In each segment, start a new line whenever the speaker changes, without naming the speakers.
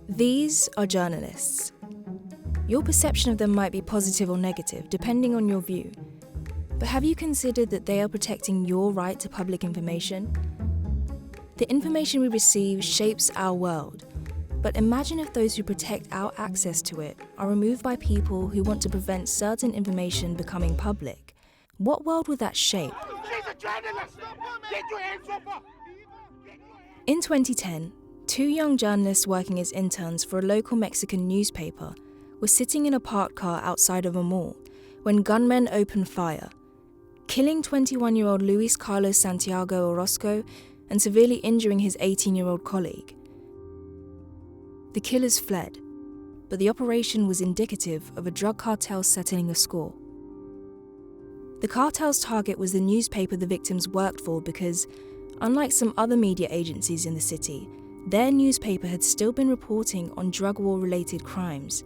These are journalists. Your perception of them might be positive or negative, depending on your view. But have you considered that they are protecting your right to public information? The information we receive shapes our world. But imagine if those who protect our access to it are removed by people who want to prevent certain information becoming public. What world would that shape? In 2010, two young journalists working as interns for a local Mexican newspaper were sitting in a parked car outside of a mall when gunmen opened fire, killing 21-year-old Luis Carlos Santiago Orozco and severely injuring his 18-year-old colleague. The killers fled, but the operation was indicative of a drug cartel settling a score. The cartel's target was the newspaper the victims worked for because, unlike some other media agencies in the city, their newspaper had still been reporting on drug war-related crimes.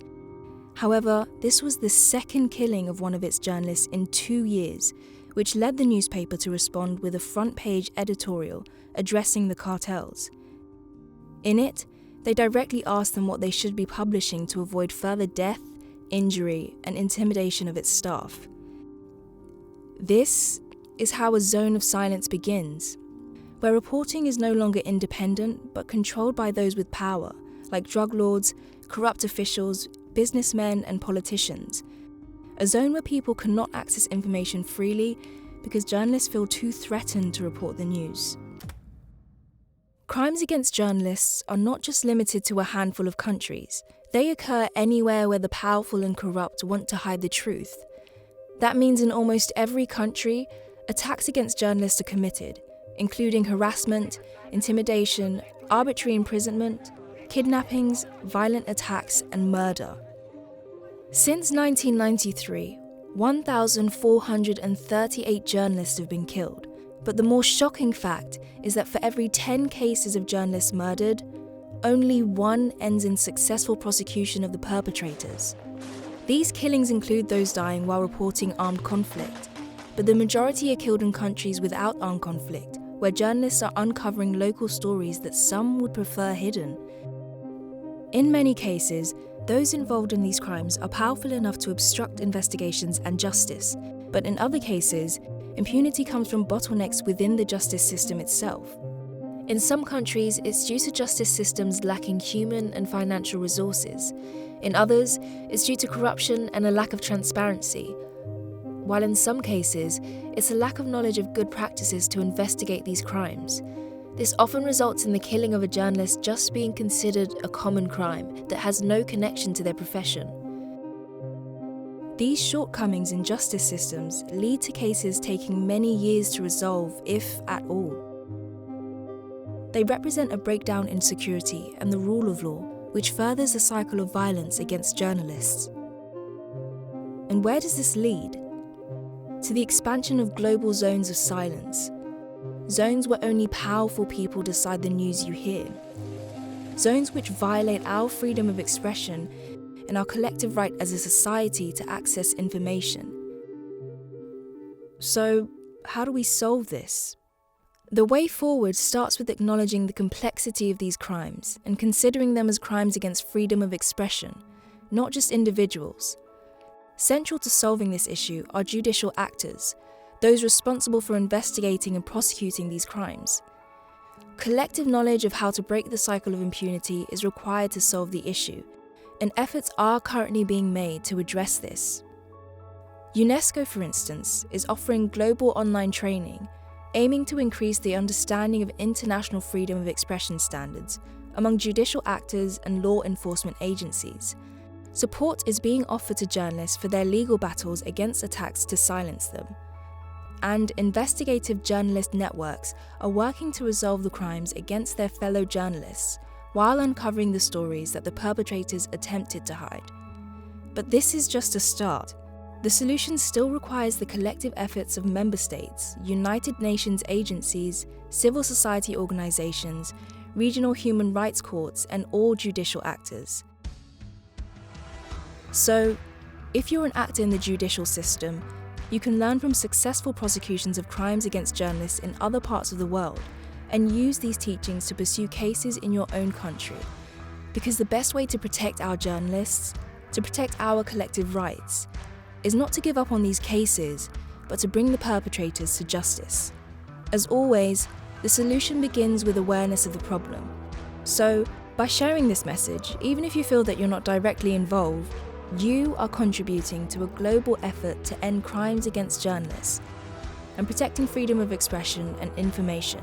However, this was the second killing of one of its journalists in 2 years, which led the newspaper to respond with a front-page editorial addressing the cartels. In it, they directly asked them what they should be publishing to avoid further death, injury, and intimidation of its staff. This is how a zone of silence begins, where reporting is no longer independent but controlled by those with power, like drug lords, corrupt officials, businessmen, and politicians. A zone where people cannot access information freely because journalists feel too threatened to report the news. Crimes against journalists are not just limited to a handful of countries. They occur anywhere where the powerful and corrupt want to hide the truth. That means in almost every country, attacks against journalists are committed, including harassment, intimidation, arbitrary imprisonment, kidnappings, violent attacks, and murder. Since 1993, 1,438 journalists have been killed, but the more shocking fact is that for every 10 cases of journalists murdered, only one ends in successful prosecution of the perpetrators. These killings include those dying while reporting armed conflict, but the majority are killed in countries without armed conflict, where journalists are uncovering local stories that some would prefer hidden. In many cases, those involved in these crimes are powerful enough to obstruct investigations and justice, but in other cases, impunity comes from bottlenecks within the justice system itself. In some countries, it's due to justice systems lacking human and financial resources. In others, it's due to corruption and a lack of transparency. While in some cases, it's a lack of knowledge of good practices to investigate these crimes. This often results in the killing of a journalist just being considered a common crime that has no connection to their profession. These shortcomings in justice systems lead to cases taking many years to resolve, if at all. They represent a breakdown in security and the rule of law, which furthers the cycle of violence against journalists. And where does this lead? To the expansion of global zones of silence. Zones where only powerful people decide the news you hear. Zones which violate our freedom of expression and our collective right as a society to access information. So, how do we solve this? The way forward starts with acknowledging the complexity of these crimes and considering them as crimes against freedom of expression, not just individuals. Central to solving this issue are judicial actors, those responsible for investigating and prosecuting these crimes. Collective knowledge of how to break the cycle of impunity is required to solve the issue, and efforts are currently being made to address this. UNESCO, for instance, is offering global online training aiming to increase the understanding of international freedom of expression standards among judicial actors and law enforcement agencies. Support is being offered to journalists for their legal battles against attacks to silence them. And investigative journalist networks are working to resolve the crimes against their fellow journalists while uncovering the stories that the perpetrators attempted to hide. But this is just a start. The solution still requires the collective efforts of member states, United Nations agencies, civil society organizations, regional human rights courts, and all judicial actors. So, if you're an actor in the judicial system, you can learn from successful prosecutions of crimes against journalists in other parts of the world and use these teachings to pursue cases in your own country. Because the best way to protect our journalists, to protect our collective rights, is not to give up on these cases, but to bring the perpetrators to justice. As always, the solution begins with awareness of the problem. So, by sharing this message, even if you feel that you're not directly involved, you are contributing to a global effort to end crimes against journalists and protecting freedom of expression and information.